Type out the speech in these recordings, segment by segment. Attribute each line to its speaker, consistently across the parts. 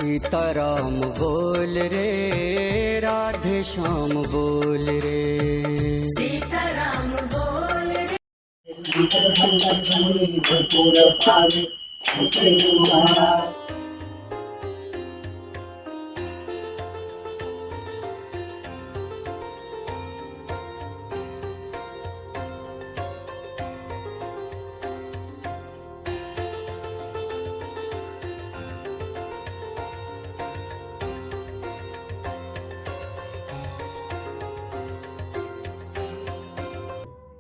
Speaker 1: सीताराम बोल रे, राधे श्याम बोल रे, सीताराम बोल रे।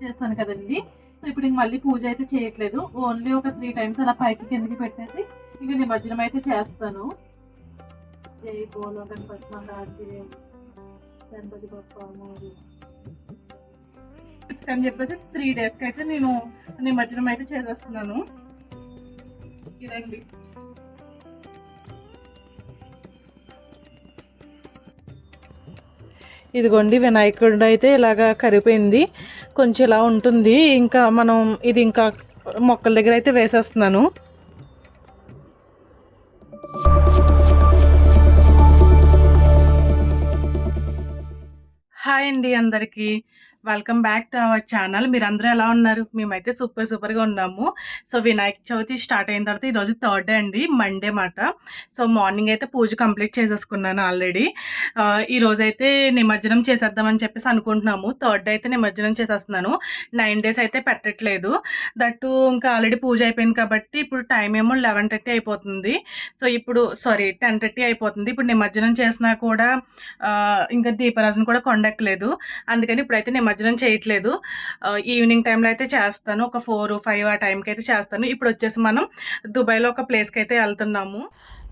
Speaker 2: చేస్తాను కదండి. సో ఇప్పుడు ఇంక మళ్ళీ పూజ అయితే చేయట్లేదు, ఓన్లీ ఒక 3 టైమ్స్ అలా పైకి కిందకి పెట్టేసి ఇంక నిమజ్జనం అయితే చేస్తాను. జై బోలో గణపతి మహారాజ్, గణపతి బప్పా మోరియా అని చెప్పేసి 3 డేస్కి అయితే నేను నిమజ్జనం అయితే చేసేస్తున్నాను. ఇదండి. ఇదిగోండి, వినాయకుడు అయితే ఇలాగా కరిగిపోయింది, కొంచెం ఇలా ఉంటుంది. ఇంకా మనం ఇది ఇంకా మొక్కల దగ్గర అయితే వేసేస్తున్నాను. హాయ్ అండి అందరికీ, welcome back to our channel. మీరు అందరూ ఎలా ఉన్నారు? మేమైతే సూపర్గా ఉన్నాము. సో వినాయక చవితి స్టార్ట్ అయిన తర్వాత ఈరోజు 3rd డే అండి, మండే మాట. సో మార్నింగ్ అయితే పూజ కంప్లీట్ చేసేసుకున్నాను ఆల్రెడీ. ఈరోజు అయితే నిమజ్జనం చేసేద్దామని చెప్పేసి అనుకుంటున్నాము. 3rd డే అయితే నిమజ్జనం చేసేస్తున్నాను. 9 డేస్ అయితే పెట్టట్లేదు. దట్టు ఇంకా ఆల్రెడీ పూజ అయిపోయింది కాబట్టి ఇప్పుడు టైం ఏమో 11:30 అయిపోతుంది. సో ఇప్పుడు 10:30 అయిపోతుంది. ఇప్పుడు నిమజ్జనం చేసినా కూడా ఇంకా దీపరాజును కూడా కొండెక్కలేదు, అందుకని ఇప్పుడైతే నిమజ్జనం చేయట్లేదు. ఈవినింగ్ టైంలో అయితే చేస్తాను, ఒక 4-5 ఆ టైంకి అయితే చేస్తాను. ఇప్పుడు వచ్చేసి మనం దుబాయ్లో ఒక ప్లేస్కి అయితే వెళ్తున్నాము.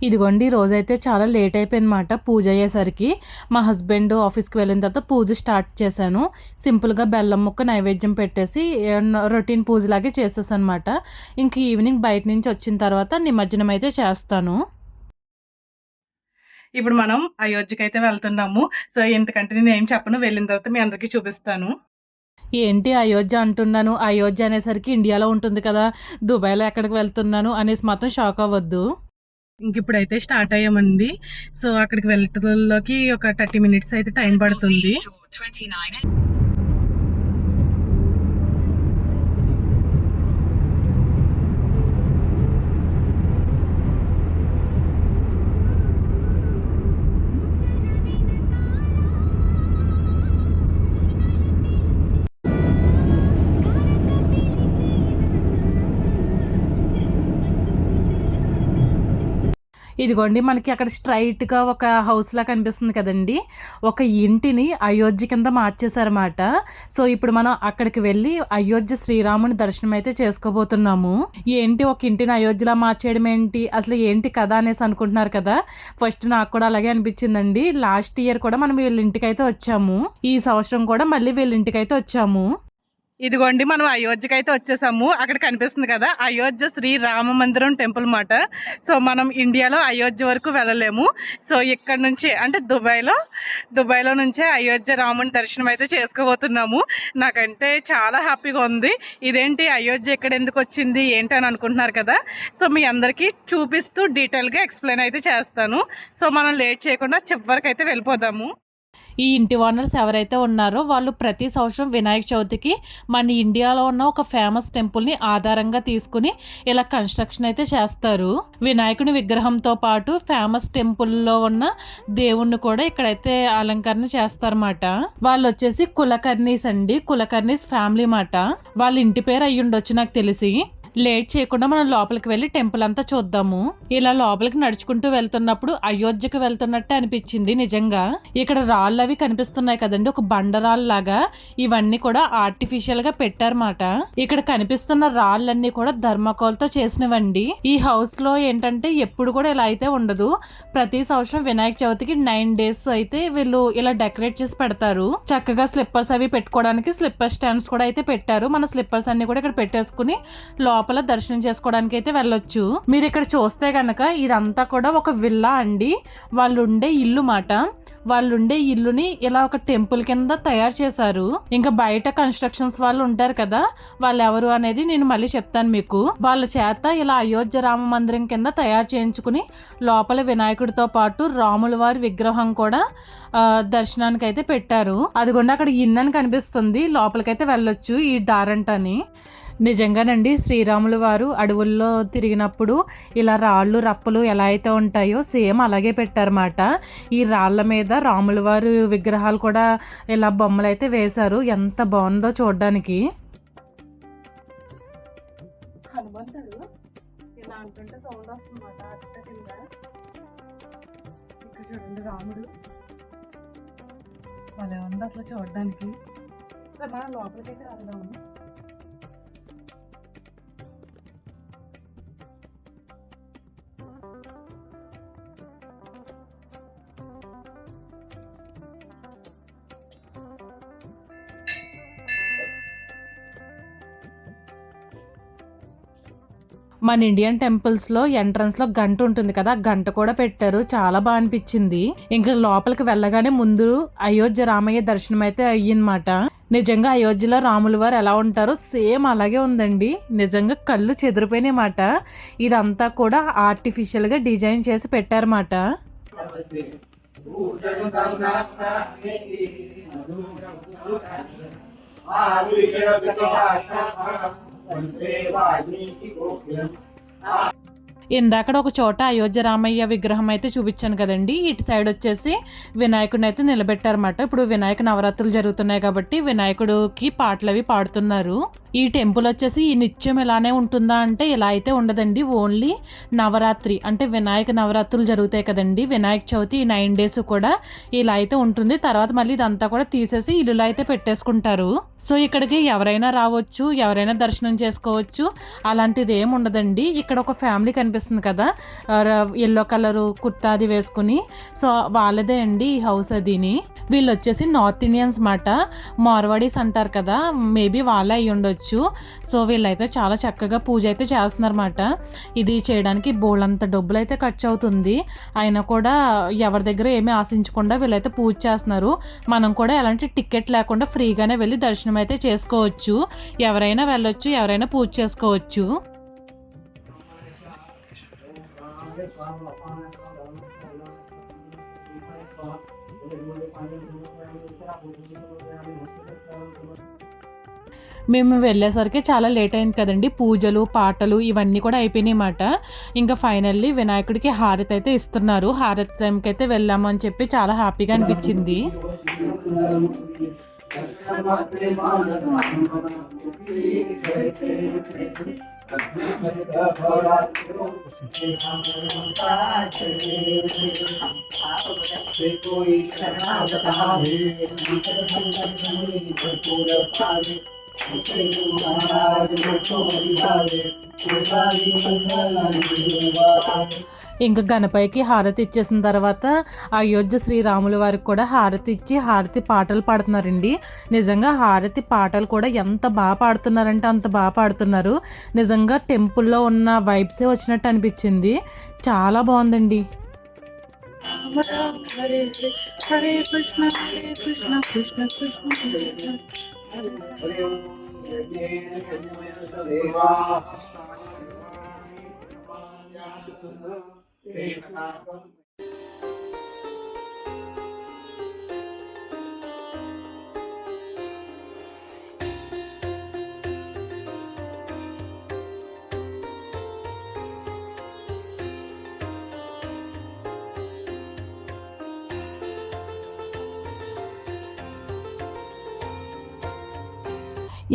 Speaker 2: ఇదిగోండి, రోజైతే చాలా లేట్ అయిపోయిందన్నమాట పూజ అయ్యేసరికి. మా హస్బెండ్ ఆఫీస్కి వెళ్ళిన తర్వాత పూజ స్టార్ట్ చేశాను. సింపుల్గా బెల్లం ముక్క నైవేద్యం పెట్టేసి రొటీన్ పూజలాగే చేసేసాను అనమాట. ఇంక ఈవినింగ్ బయట నుంచి వచ్చిన తర్వాత నిమజ్జనం అయితే చేస్తాను. ఇప్పుడు మనం అయోధ్యకి అయితే వెళ్తున్నాము. సో ఎందుకంటే నేను ఏం చెప్పను, వెళ్ళిన తర్వాత మీ అందరికీ చూపిస్తాను. ఏంటి అయోధ్య అంటున్నాను, అయోధ్య అనేసరికి ఇండియాలో ఉంటుంది కదా, దుబాయ్లో ఎక్కడికి వెళ్తున్నాను అనేసి మాత్రం షాక్ అవ్వద్దు. ఇంక ఇప్పుడైతే స్టార్ట్ అయ్యామండి. సో అక్కడికి వెళ్ళటంలోకి ఒక 30 మినిట్స్ అయితే టైం పడుతుంది. ఇదిగోండి, మనకి అక్కడ స్ట్రైట్గా ఒక హౌస్లా కనిపిస్తుంది కదండి, ఒక ఇంటిని అయోధ్య కింద మార్చేశారన్నమాట. సో ఇప్పుడు మనం అక్కడికి వెళ్ళి అయోధ్య శ్రీరాముని దర్శనం అయితే చేసుకోబోతున్నాము. ఏంటి ఒక ఇంటిని అయోధ్యలా మార్చేయడం ఏంటి, అసలు ఏంటి కదా అనేసి అనుకుంటున్నారు కదా. ఫస్ట్ నాకు కూడా అలాగే అనిపించిందండి. లాస్ట్ ఇయర్ కూడా మనం వీళ్ళ ఇంటికి అయితే వచ్చాము, ఈ సంవత్సరం కూడా మళ్ళీ వీళ్ళ ఇంటికి అయితే వచ్చాము. ఇదిగోండి, మనం అయోధ్యకి అయితే వచ్చేసాము. అక్కడ కనిపిస్తుంది కదా, అయోధ్య శ్రీ రామ మందిరం టెంపుల్ మాట. సో మనం ఇండియాలో అయోధ్య వరకు వెళ్ళలేము. సో ఇక్కడ నుంచి అంటే దుబాయ్లో నుంచే అయోధ్య రాముని దర్శనం అయితే చేసుకోబోతున్నాము. నాకంటే చాలా హ్యాపీగా ఉంది. ఇదేంటి అయోధ్య ఇక్కడ ఎందుకు వచ్చింది ఏంటి అని అనుకుంటున్నారు కదా. సో మీ అందరికీ చూపిస్తూ డీటెయిల్గా ఎక్స్ప్లెయిన్ అయితే చేస్తాను. సో మనం లేట్ చేయకుండా చివరికి అయితే వెళ్ళిపోదాము. ఈ ఇంటి ఓనర్స్ ఎవరైతే ఉన్నారో వాళ్ళు ప్రతి సంవత్సరం వినాయక చవితికి మన ఇండియాలో ఉన్న ఒక ఫేమస్ టెంపుల్ని ఆధారంగా తీసుకుని ఇలా కన్స్ట్రక్షన్ అయితే చేస్తారు. వినాయకుని విగ్రహంతో పాటు ఫేమస్ టెంపుల్లో ఉన్న దేవుణ్ణి కూడా ఇక్కడైతే అలంకరణ చేస్తారన్నమాట. వాళ్ళు వచ్చేసి కులకర్ణీస్ అండి, కులకర్ణీస్ ఫ్యామిలీ మాట. వాళ్ళ ఇంటి పేరు అయ్యుండొచ్చు నాకు తెలిసి. లేట్ చేయకుండా మనం లోపలికి వెళ్ళి టెంపుల్ అంతా చూద్దాము. ఇలా లోపలికి నడుచుకుంటూ వెళ్తున్నప్పుడు అయోధ్యకు వెళ్తున్నట్టే అనిపించింది నిజంగా. ఇక్కడ రాళ్ళు అవి కనిపిస్తున్నాయి కదండి, ఒక బండరాళ్ళు లాగా. ఇవన్నీ కూడా ఆర్టిఫిషియల్ గా పెట్టారన్నమాట. ఇక్కడ కనిపిస్తున్న రాళ్ళన్నీ కూడా ధర్మకోల్తో చేసినవండి. ఈ హౌస్ లో ఏంటంటే ఎప్పుడు కూడా ఇలా అయితే ఉండదు. ప్రతి సంవత్సరం వినాయక చవితికి 9 డేస్ అయితే వీళ్ళు ఇలా డెకరేట్ చేసి పెడతారు. చక్కగా స్లిప్పర్స్ అవి పెట్టుకోవడానికి స్లిప్పర్ స్టాండ్స్ కూడా అయితే పెట్టారు. మన స్లిప్పర్స్ అన్ని కూడా ఇక్కడ పెట్టేసుకుని లోపల లోపల దర్శనం చేసుకోవడానికి అయితే వెళ్ళొచ్చు. మీరు ఇక్కడ చూస్తే కనుక ఇదంతా కూడా ఒక విల్లా అండి, వాళ్ళు ఉండే ఇల్లు మాట. వాళ్ళు ఉండే ఇల్లుని ఇలా ఒక టెంపుల్ కింద తయారు చేశారు. ఇంకా బయట కన్స్ట్రక్షన్స్ వాళ్ళు ఉంటారు కదా, వాళ్ళు ఎవరు అనేది నేను మళ్ళీ చెప్తాను మీకు. వాళ్ళ చేత ఇలా అయోధ్య రామ మందిరం కింద తయారు చేయించుకుని లోపల వినాయకుడితో పాటు రాముల వారి విగ్రహం కూడా దర్శనానికి అయితే పెట్టారు. అదిగోండి అక్కడ ఇన్నని కనిపిస్తుంది, లోపలికైతే వెళ్ళొచ్చు ఈ దారంటని. నిజంగానండి శ్రీరాముల వారు అడవుల్లో తిరిగినప్పుడు ఇలా రాళ్ళు రప్పలు ఎలా అయితే ఉంటాయో సేమ్ అలాగే పెట్టారన్నమాట. ఈ రాళ్ళ మీద రాముల వారి విగ్రహాలు కూడా ఇలా బొమ్మలు అయితే వేశారు. ఎంత బాగుందో చూడడానికి. హనుమంతుడు ఇలా అంటుంటే సౌండ్ వస్తుందన్నమాట అట్ట కింద. ఇక్కడ చూడండి రాముడు భలే ఉంది అసలు చూడడానికి. సరే మనం లోపలికైతే వెళ్దాము. మన ఇండియన్ టెంపుల్స్లో ఎంట్రన్స్లో గంట ఉంటుంది కదా, గంట కూడా పెట్టారు. చాలా బాగా అనిపించింది. ఇంకా లోపలికి వెళ్ళగానే ముందు అయోధ్య రామయ్య దర్శనం అయితే అయ్యిందన్నమాట. నిజంగా అయోధ్యలో రాముల వారు ఎలా ఉంటారో సేమ్ అలాగే ఉందండి. నిజంగా కళ్ళు చెదిరిపోయినాయి మాట. ఇదంతా కూడా ఆర్టిఫిషియల్గా డిజైన్ చేసి పెట్టారన్నమాట. ఇందాక ఒక చోట అయోధ్య రామయ్య విగ్రహం అయితే చూపించాను కదండి, ఇటు సైడ్ వచ్చేసి వినాయకుడిని అయితే నిలబెట్టారన్నమాట. ఇప్పుడు వినాయక నవరాత్రులు జరుగుతున్నాయి కాబట్టి వినాయకుడికి పాటలు అవి పాడుతున్నారు. ఈ టెంపుల్ వచ్చేసి ఈ నిత్యం ఇలానే ఉంటుందా అంటే ఇలా అయితే ఉండదండి. ఓన్లీ నవరాత్రి అంటే వినాయక నవరాత్రులు జరుగుతాయి కదండి, వినాయక చవితి ఈ 9 days కూడా ఇలా అయితే ఉంటుంది. తర్వాత మళ్ళీ ఇదంతా కూడా తీసేసి ఇల్లులో అయితే పెట్టేసుకుంటారు. సో ఇక్కడికి ఎవరైనా రావచ్చు, ఎవరైనా దర్శనం చేసుకోవచ్చు, అలాంటిది ఏమి ఉండదండి. ఇక్కడ ఒక ఫ్యామిలీ కనిపిస్తుంది కదా, ఎల్లో కలరు కుర్తా అది వేసుకుని, సో వాళ్ళదే అండి ఈ హౌస్ అదిని. వీళ్ళు వచ్చేసి నార్త్ ఇండియన్స్ మాట, మార్వాడీస్ అంటారు కదా, మేబీ వాళ్ళే అయ్యి ఉండొచ్చు. సో వీళ్ళైతే చాలా చక్కగా పూజ అయితే చేస్తున్నారన్నమాట. ఇది చేయడానికి బోళ్ళంత డబ్బులు అయితే ఖర్చు అవుతుంది. అయినా కూడా ఎవరి దగ్గర ఏమీ ఆశించకుండా వీళ్ళైతే పూజ చేస్తున్నారు. మనం కూడా ఎలాంటి టికెట్ లేకుండా ఫ్రీగానే వెళ్ళి దర్శనం అయితే చేసుకోవచ్చు. ఎవరైనా వెళ్ళొచ్చు, ఎవరైనా పూజ చేసుకోవచ్చు. మేము వెళ్ళేసరికి చాలా లేట్ అయింది కదండి. పూజలు పాటలు ఇవన్నీ కూడా అయిపోయినాయి అన్నమాట. ఇంకా ఫైనల్లీ వినాయకుడికి హారతి అయితే ఇస్తున్నారు. హారతి టైంకి అయితే వెళ్ళాము అని చెప్పి చాలా హ్యాపీగా అనిపించింది. ఇంకా గణపతికి హారతి ఇచ్చేసిన తర్వాత అయోధ్య శ్రీరాముల వారికి కూడా హారతి ఇచ్చి హారతి పాటలు పాడుతున్నారండి. నిజంగా హారతి పాటలు కూడా ఎంత బాగా పాడుతున్నారంటే అంత బాగా పాడుతున్నారు. నిజంగా టెంపుల్లో ఉన్న వైబ్సే వచ్చినట్టు అనిపించింది. చాలా బాగుందండి. హరే హరే కృష్ణ హరే కృష్ణ కృష్ణ కృష్ణ హరే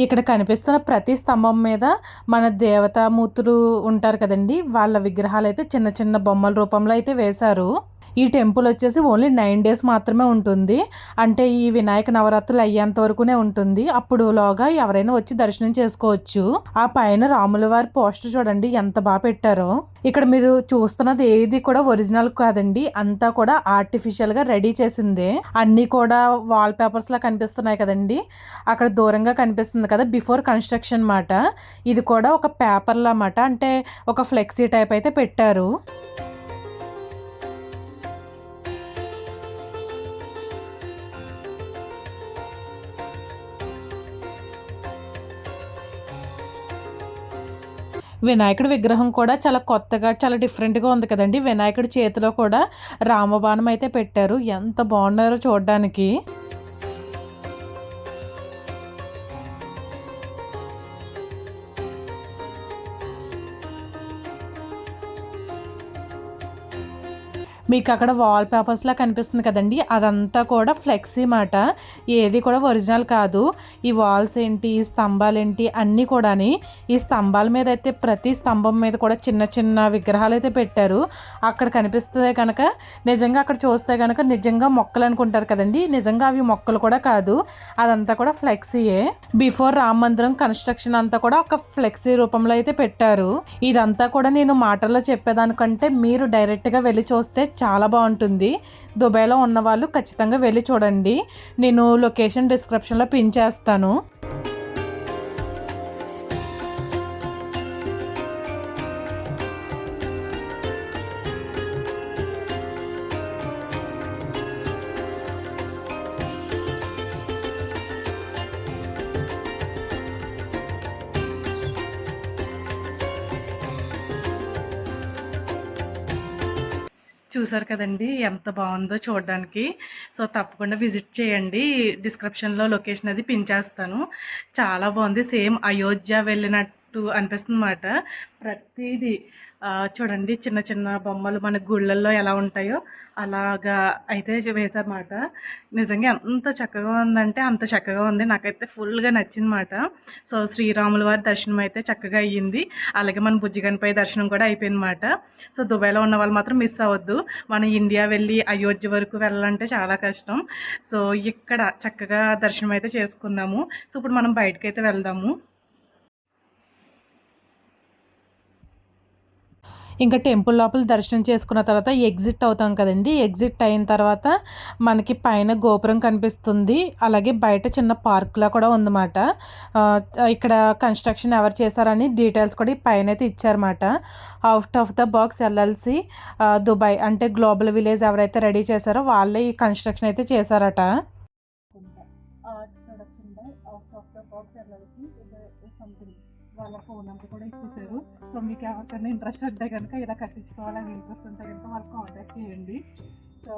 Speaker 2: ఇక్కడ కనిపిస్తున్న ప్రతి స్తంభం మీద మన దేవతామూర్తులు ఉంటారు కదండి, వాళ్ళ విగ్రహాలు అయితే చిన్న చిన్న బొమ్మల రూపంలో అయితే వేశారు. ఈ టెంపుల్ వచ్చేసి ఓన్లీ 9 days మాత్రమే ఉంటుంది. అంటే ఈ వినాయక నవరాత్రులు అయ్యేంత వరకునే ఉంటుంది. అప్పుడులోగా ఎవరైనా వచ్చి దర్శనం చేసుకోవచ్చు. ఆ పైన రాముల వారి పోస్టర్ చూడండి ఎంత బాగా పెట్టారో. ఇక్కడ మీరు చూస్తున్నది ఏది కూడా ఒరిజినల్ కాదండి, అంతా కూడా ఆర్టిఫిషియల్ గా రెడీ చేసిందే. అన్నీ కూడా వాల్ పేపర్స్ లా కనిపిస్తున్నాయి కదండి, అక్కడ దూరంగా కనిపిస్తుంది కదా బిఫోర్ కన్స్ట్రక్షన్ మాట. ఇది కూడా ఒక పేపర్ లా మాట, అంటే ఒక ఫ్లెక్సీ టైప్ అయితే పెట్టారు. వినాయకుడి విగ్రహం కూడా చాలా కొత్తగా చాలా డిఫరెంట్గా ఉంది కదండి. వినాయకుడి చేతిలో కూడా రామబాణం అయితే పెట్టారు, ఎంత బాగున్నారో చూడడానికి. మీకు అక్కడ వాల్ పేపర్స్లా కనిపిస్తుంది కదండి, అదంతా కూడా ఫ్లెక్సీ మాట, ఏది కూడా ఒరిజినల్ కాదు. ఈ వాల్స్ ఏంటి, ఈ స్తంభాలు ఏంటి అన్నీ కూడా. ఈ స్తంభాల మీద అయితే ప్రతి స్తంభం మీద కూడా చిన్న చిన్న విగ్రహాలు అయితే పెట్టారు. అక్కడ కనిపిస్తే కనుక నిజంగా అక్కడ చూస్తే కనుక నిజంగా మొక్కలు అనుకుంటారు కదండి, నిజంగా అవి మొక్కలు కూడా కాదు, అదంతా కూడా ఫ్లెక్సీయే. బిఫోర్ రామ మందిరం కన్స్ట్రక్షన్ అంతా కూడా ఒక ఫ్లెక్సీ రూపంలో అయితే పెట్టారు. ఇదంతా కూడా నేను మాటల్లో చెప్పేదానికంటే మీరు డైరెక్ట్గా వెళ్ళి చూస్తే చాలా బాగుంటుంది. దుబాయ్లో ఉన్న వాళ్ళు ఖచ్చితంగా వెళ్ళి చూడండి. నేను లొకేషన్ డిస్క్రిప్షన్లో పిన్ చేస్తాను. చూసారు కదండి ఎంత బాగుందో చూడడానికి. సో తప్పకుండా విజిట్ చేయండి. డిస్క్రిప్షన్లో లొకేషన్ అది పిన్ చేస్తాను. చాలా బాగుంది, సేమ్ అయోధ్య వెళ్ళినట్టు అనిపిస్తుంది అన్నమాట. ప్రతిదీ చూడండి, చిన్న చిన్న బొమ్మలు మన గుళ్ళల్లో ఎలా ఉంటాయో అలాగా అయితే వేశారన్నమాట. నిజంగా ఎంత చక్కగా ఉందంటే అంత చక్కగా ఉంది, నాకైతే ఫుల్గా నచ్చిందన్నమాట. సో శ్రీరాముల వారి దర్శనం అయితే చక్కగా అయ్యింది, అలాగే మన బుజ్జిగనిపై దర్శనం కూడా అయిపోయిందన్నమాట. సో దుబాయ్లో ఉన్న వాళ్ళు మాత్రం మిస్ అవ్వద్దు. మనం ఇండియా వెళ్ళి అయోధ్య వరకు వెళ్ళాలంటే చాలా కష్టం. సో ఇక్కడ చక్కగా దర్శనం అయితే చేసుకున్నాము. సో ఇప్పుడు మనం బయటకైతే వెళ్దాము. ఇంకా టెంపుల్ లోపల దర్శనం చేసుకున్న తర్వాత ఎగ్జిట్ అవుతాం కదండి. ఎగ్జిట్ అయిన తర్వాత మనకి పైన గోపురం కనిపిస్తుంది, అలాగే బయట చిన్న పార్క్లా కూడా ఉందన్నమాట. ఇక్కడ కన్స్ట్రక్షన్ ఎవరు చేశారని డీటెయిల్స్ కూడా పైన అయితే ఇచ్చారన్నమాట. Out of the box LLC Dubai, అంటే గ్లోబల్ విలేజ్ ఎవరైతే రెడీ చేశారో వాళ్ళే ఈ కన్స్ట్రక్షన్ అయితే చేశారట. వాళ్ళ ఫోన్ నెంబర్ కూడా ఇచ్చేసారు. సో మీకు ఎవరికైనా ఇంట్రెస్ట్ ఉంటే కనుక ఇలా కట్టించుకోవాలని ఇంట్రెస్ట్ ఉంటే కనుక వాళ్ళు కాంటాక్ట్ చేయండి. సో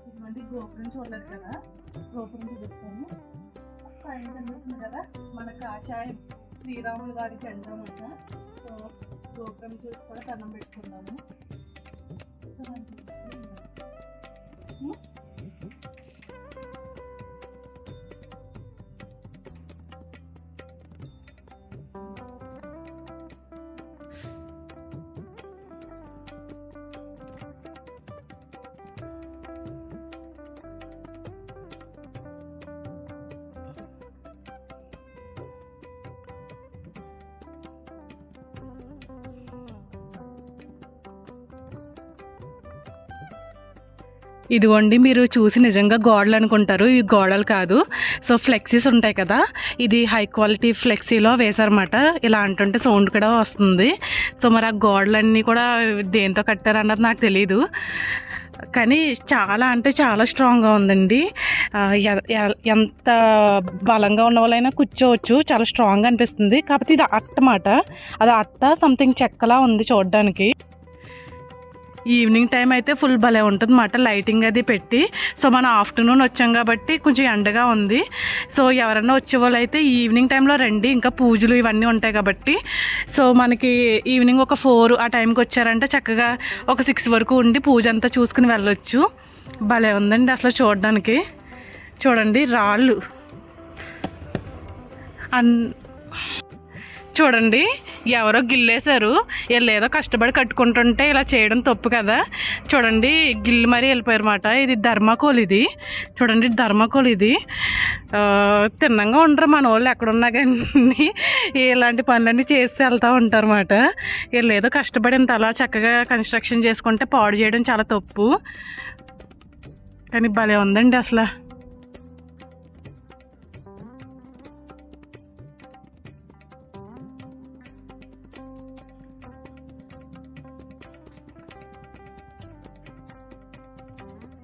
Speaker 2: ఇటువంటి గోపురం చూడలేదు కదా, గోపురం చూపిస్తాను. పైన కనిపిస్తుంది కదా మన కాషాయం శ్రీరాములు గారి జెండా అన్నమాట. సో గోపురం చూసి కూడా దండం పెట్టుకున్నాము. ఇదిగోండి, మీరు చూసి నిజంగా గోడలు అనుకుంటారు, ఇవి గోడలు కాదు. సో ఫ్లెక్సీస్ ఉంటాయి కదా, ఇది హై క్వాలిటీ ఫ్లెక్సీలో వేశారన్నమాట. ఇలా అంటుంటే సౌండ్ కూడా వస్తుంది. సో మరి ఆ గోడలన్నీ కూడా దేంతో కట్టారన్నది నాకు తెలీదు, కానీ చాలా అంటే చాలా స్ట్రాంగ్గా ఉందండి. ఎంత బలంగా ఉన్న వాళ్ళైనా కూర్చోవచ్చు, చాలా స్ట్రాంగ్గా అనిపిస్తుంది. కాకపోతే ఇది అట్ట మాట, అది అట్ట సంథింగ్ చెక్కలా ఉంది చూడడానికి. ఈవినింగ్ టైం అయితే ఫుల్ భలే ఉంటుంది అన్నమాట, లైటింగ్ అది పెట్టి. సో మనం ఆఫ్టర్నూన్ వచ్చాం కాబట్టి కొంచెం ఎండగా ఉంది. సో ఎవరైనా వచ్చేవాళ్ళు అయితే ఈవినింగ్ టైంలో రండి, ఇంకా పూజలు ఇవన్నీ ఉంటాయి కాబట్టి. సో మనకి ఈవినింగ్ ఒక 4 ఆ టైంకి వచ్చారంటే చక్కగా ఒక 6 వరకు ఉండి పూజ అంతా చూసుకుని వెళ్ళొచ్చు. భలే ఉందండి అసలు చూడడానికి. చూడండి రాళ్ళు చూడండి, ఎవరో గిల్లేశారు. వీళ్ళు ఏదో కష్టపడి కట్టుకుంటుంటే ఇలా చేయడం తప్పు కదా. చూడండి గిల్లు మరీ వెళ్ళిపోయారు అన్నమాట. ఇది ధర్మకోల్, ఇది చూడండి ధర్మకోల్. ఇది తిన్నంగా ఉండరు మన వాళ్ళు ఎక్కడున్నా కానీ, ఇలాంటి పనులన్నీ చేసి వెళ్తూ ఉంటారు అన్నమాట. వీళ్ళు ఏదో కష్టపడి ఇంత అలా చక్కగా కన్స్ట్రక్షన్ చేసుకుంటే పాడు చేయడం చాలా తప్పు. కానీ భలే ఉందండి అసలు.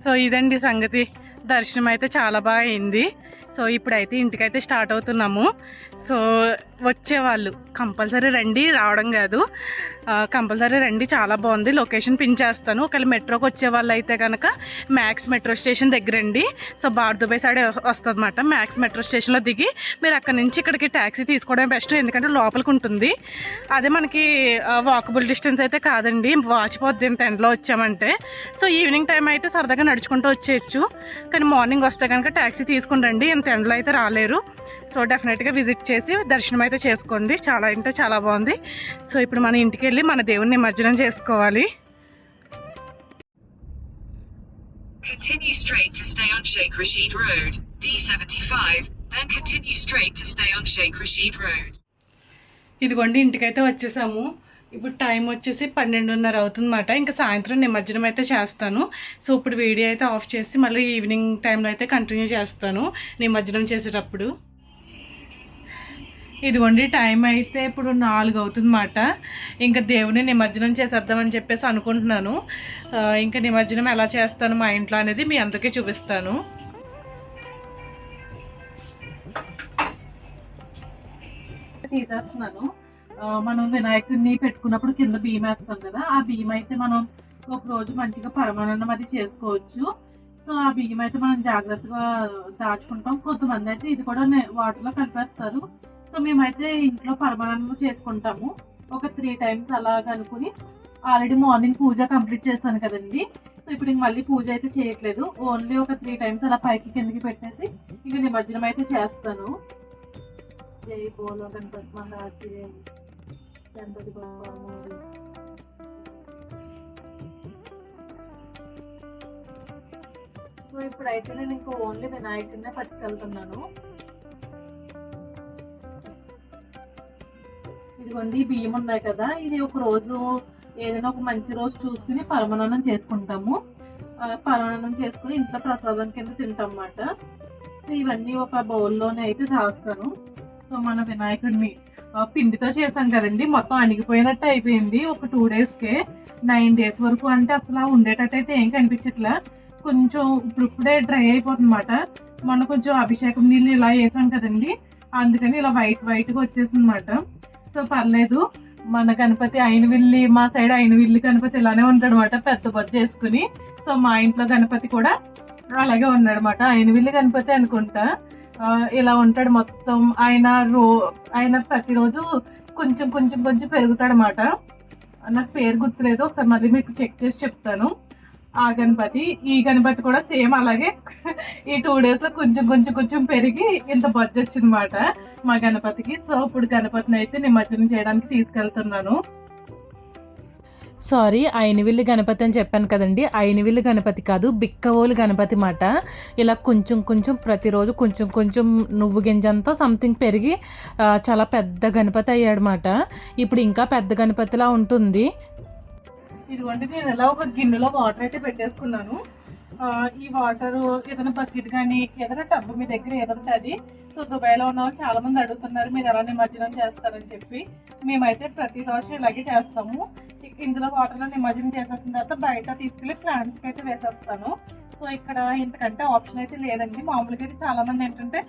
Speaker 2: సో ఇదండి సంగతి. దర్శనం అయితే చాలా బాగా అయింది. సో ఇప్పుడైతే ఇంటికైతే స్టార్ట్ అవుతున్నాము. సో వచ్చేవాళ్ళు కంపల్సరీ రండి, రావడం కాదు కంపల్సరీ రండి, చాలా బాగుంది. లొకేషన్ పిన్ చేస్తాను. ఒకవేళ మెట్రోకి వచ్చే వాళ్ళు అయితే కనుక మ్యాక్స్ మెట్రో స్టేషన్ దగ్గరండి. సో బార్దుబాయ్ సైడ్ వస్తుంది అన్నమాట. మ్యాక్స్ మెట్రో స్టేషన్లో దిగి మీరు అక్కడ నుంచి ఇక్కడికి ట్యాక్సీ తీసుకోవడం బెస్ట్, ఎందుకంటే లోపలికి ఉంటుంది. అదే మనకి వాకబుల్ డిస్టెన్స్ అయితే కాదండి, వాచిపోద్ది ఇంత ఎండలో వచ్చామంటే. సో ఈవినింగ్ టైం అయితే సరదాగా నడుచుకుంటూ వచ్చేయచ్చు. కానీ మార్నింగ్ వస్తే కనుక ట్యాక్సీ తీసుకుని రండి, ఇంత ఎండలో అయితే రాలేరు. సో డెఫినెట్గా విజిట్ చేసి దర్శనం అయితే చేసుకోండి, చాలా అంటే చాలా బాగుంది. సో ఇప్పుడు మన ఇంటికి వెళ్ళి మన దేవుని నిమజ్జనం చేసుకోవాలి.
Speaker 3: Continue straight to stay on Sheikh Rashid Road, D75, then continue straight to stay on Sheikh Rashid Road.
Speaker 2: ఇదిగోండి ఇంటికైతే వచ్చేసాము. ఇప్పుడు టైం వచ్చేసి 12:30 అవుతుందన్నమాట. ఇంకా సాయంత్రం నిమజ్జనం అయితే చేస్తాను. సో ఇప్పుడు వీడియో అయితే ఆఫ్ చేసి మళ్ళీ ఈవినింగ్ టైంలో అయితే కంటిన్యూ చేస్తాను నిమజ్జనం చేసేటప్పుడు. ఇదిగోండి టైం అయితే ఇప్పుడు 4 అవుతుందన్నమాట. ఇంకా దేవుని నిమజ్జనం చేసేద్దామని చెప్పేసి అనుకుంటున్నాను. ఇంకా నిమజ్జనం ఎలా చేస్తాను మా ఇంట్లో అనేది మీ అందరికీ చూపిస్తాను. తీసేస్తున్నాను. మనం వినాయకుడిని పెట్టుకున్నప్పుడు కింద బియ్యం వేస్తాం కదా, ఆ బియ్యం అయితే మనం ఒక రోజు మంచిగా పరమాన్నం అది చేసుకోవచ్చు. సో ఆ బియ్యం అయితే మనం జాగ్రత్తగా దాచుకుంటాం. కొంతమంది అయితే ఇది కూడా వాటర్లో కలిపేస్తారు. సో మేమైతే ఇంట్లో పరమాన్నం చేసుకుంటాము. ఒక 3 టైమ్స్ అలాగ అనుకుని ఆల్రెడీ మార్నింగ్ పూజ కంప్లీట్ చేస్తాను కదండి. సో ఇప్పుడు ఇంక మళ్ళీ పూజ అయితే చేయట్లేదు, ఓన్లీ ఒక 3 టైమ్స్ అలా పైకి కిందకి పెట్టేసి ఇంక నిమజ్జనం అయితే చేస్తాను. జై బోలో గణపతి మహారాజ్, గణపతి బప్పా మోరియా. సో ఇప్పుడైతే నేను ఇంకా ఓన్లీ వినాయకుడినే పట్టుకెళ్తున్నాను. ఇదిగోండి బియ్యం ఉన్నాయి కదా, ఇది ఒక రోజు ఏదైనా ఒక మంచి రోజు చూసుకుని పరమాన్నం చేసుకుంటాము. పరమాన్నం చేసుకుని ఇంట్లో ప్రసాదం కింద తింటాం అన్నమాట. ఇవన్నీ ఒక బౌల్లోనే అయితే దాస్తాను. సో మన వినాయకుడిని పిండితో చేసాం కదండి, మొత్తం అణిగిపోయినట్టు అయిపోయింది. ఒక 2 డేస్కే 9 డేస్ వరకు అంటే అసలు ఉండేటట్టు అయితే ఏం కనిపించట్లా. కొంచెం ఇప్పుడే డ్రై అయిపోతుంది అన్నమాట. మొన్న కొంచెం అభిషేకం నీళ్ళు ఇలా వేసాం కదండి, అందుకని ఇలా వైట్గా వచ్చేసింది అన్నమాట. సో పర్లేదు, మన గణపతి అయినవిల్లి, మా సైడ్ అయినవిల్లి గణపతి ఇలానే ఉంటాడు అనమాట, పెద్ద బొజ్జ చేసుకుని. సో మా ఇంట్లో గణపతి కూడా అలాగే ఉన్నాడు అనమాట, అయినవిల్లి గణపతి అనుకుంటా. ఇలా ఉంటాడు మొత్తం. ఆయన ప్రతిరోజు కొంచెం కొంచెం కొంచెం పెరుగుతాడు అనమాట. నాకు పేరు గుర్తులేదు, ఒకసారి మళ్ళీ మీకు చెక్ చేసి చెప్తాను. ఆ గణపతి, ఈ గణపతి కూడా సేమ్ అలాగే ఈ 2 డేస్లో కొంచెం కొంచెం కొంచెం పెరిగి ఇంత బొజ్జ వచ్చిందన్నమాట మా గణపతికి. సో ఇప్పుడు గణపతిని అయితే నిమజ్జనం చేయడానికి తీసుకెళ్తున్నాను. సారీ, అయినవిల్లి గణపతి అని చెప్పాను కదండి, అయినవిల్లి గణపతి కాదు, బిక్కవోలు గణపతి మాట. ఇలా కొంచెం కొంచెం ప్రతిరోజు కొంచెం కొంచెం నువ్వు గింజంతా సంథింగ్ పెరిగి చాలా పెద్ద గణపతి అయ్యాడనమాట. ఇప్పుడు ఇంకా పెద్ద గణపతిలా ఉంటుంది. ఇదిగోండి నేను ఇలా ఒక గిన్నెలో వాటర్ అయితే పెట్టేసుకున్నాను. ఈ వాటర్ ఏదైనా బకెట్ కానీ ఏదైనా టబ్బు మీ దగ్గర ఏదంటే అది. సో దుబాయ్లో ఉన్న వాళ్ళు చాలా మంది అడుగుతున్నారు మీరు ఎలా నిమజ్జనం చేస్తారని చెప్పి. మేమైతే ప్రతిరోజు ఇలాగే చేస్తాము. ఇందులో వాటర్లో నిమజ్జనం చేసేసిన తర్వాత బయట తీసుకెళ్ళి ప్లాంట్స్కి అయితే వేసేస్తాను. సో ఇక్కడ ఇంతకంటే ఆప్షన్ అయితే లేదండి. మామూలుగా అయితే చాలా మంది ఏంటంటే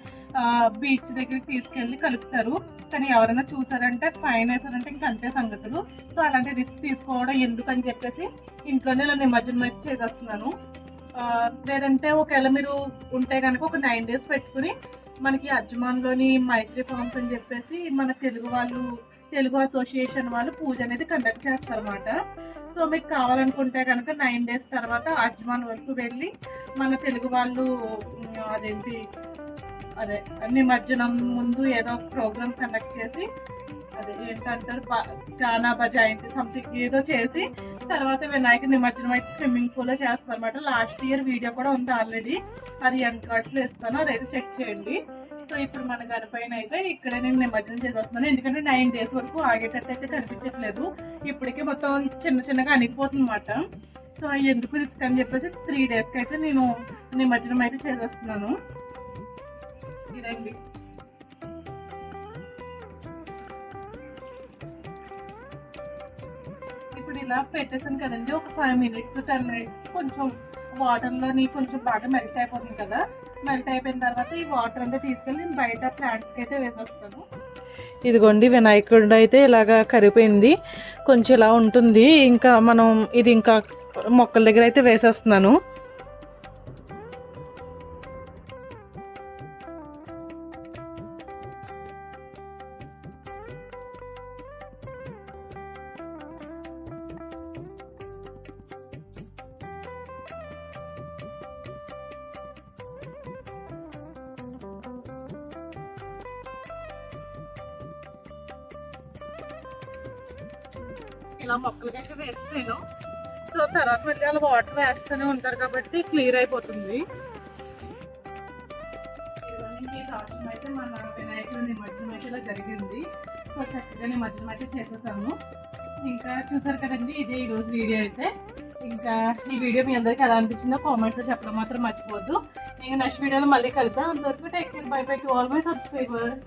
Speaker 2: బీచ్ దగ్గరికి తీసుకెళ్ళి కలుపుతారు, కానీ ఎవరైనా చూసారంటే ఫైన్ వేసారంటే ఇంక అంతే సంగతులు. సో అలాంటి రిస్క్ తీసుకోవడం ఎందుకని చెప్పేసి ఇంట్లోనే ఇలా నిమజ్జనం అయితే చేసేస్తున్నాను. లేదంటే ఒకవేళ మీరు ఉంటే కనుక ఒక 9 days పెట్టుకుని మనకి అజ్మాన్లోని మైత్రి ఫార్మ్స్ అని చెప్పేసి మన తెలుగు అసోసియేషన్ వాళ్ళు పూజ అనేది కండక్ట్ చేస్తారన్నమాట. సో మీకు కావాలనుకుంటే కనుక 9 days తర్వాత అజ్మాన్ వరకు వెళ్ళి మన తెలుగు వాళ్ళు అదే నిమజ్జనం ముందు ఏదో ప్రోగ్రామ్ కండక్ట్ చేసి అదే ఏంటంటారు గానా జయంతి సంథింగ్ ఏదో చేసి తర్వాత వినాయక నిమజ్జనం అయితే స్విమ్మింగ్ పూల్ లో చేస్తారు అనమాట. లాస్ట్ ఇయర్ వీడియో కూడా ఉంది ఆల్రెడీ, అది ఎండ్ కార్డ్స్ లో ఇస్తాను, అదైతే చెక్ చేయండి. సో ఇప్పుడు మన గణపైన అయితే ఇక్కడే నేను నిమజ్జనం చేసేస్తున్నాను, ఎందుకంటే 9 days వరకు ఆగేటట్టు అయితే కనిపించట్లేదు. ఇప్పటికే మొత్తం చిన్నగా అనిగిపోతుంది అనమాట. సో ఎందుకు రిస్క్ అని చెప్పేసి 3 days అయితే నేను నిమజ్జనం అయితే చేసేస్తున్నాను. ఇదండి. ఇప్పుడు ఇలా పెట్టేసాను కదండి, ఒక 5 minutes 10 minutes కొంచెం వాటర్లోని కొంచెం బాగా మెల్ట్ అయిపోతుంది కదా. మెల్ట్ అయిపోయిన తర్వాత ఈ వాటర్ అంతా తీసుకెళ్ళి నేను బయట ప్లాంట్స్కి అయితే వేసేస్తాను. ఇదిగోండి వినాయకుడు అయితే ఇలాగా కరిగిపోయింది, కొంచెం ఇలా ఉంటుంది. ఇంకా మనం ఇది ఇంకా మొక్కల దగ్గర అయితే వేసేస్తున్నాను. ఇలా మొక్కలకైతే వేస్తాను. సో తర్వాత మళ్ళీ అలా వాటర్ వేస్తూనే ఉంటారు కాబట్టి క్లియర్ అయిపోతుంది. ఈ సంవత్సరం అయితే మన వినాయకుడి నిమజ్జనం అయితే ఇలా జరిగింది. సో చక్కగా నిమజ్జనం అయితే చేసేసాము. ఇంకా చూసారు కదండి, ఇదే ఈరోజు వీడియో అయితే. ఇంకా ఈ వీడియో మీ అందరికీ ఎలా అనిపించిందో కామెంట్స్లో చెప్పడం మాత్రం మర్చిపోవద్దు. ఇంకా నెక్స్ట్ వీడియోలో మళ్ళీ కలుద్దాం. అంతవరకు take care, by by to all my subscribers.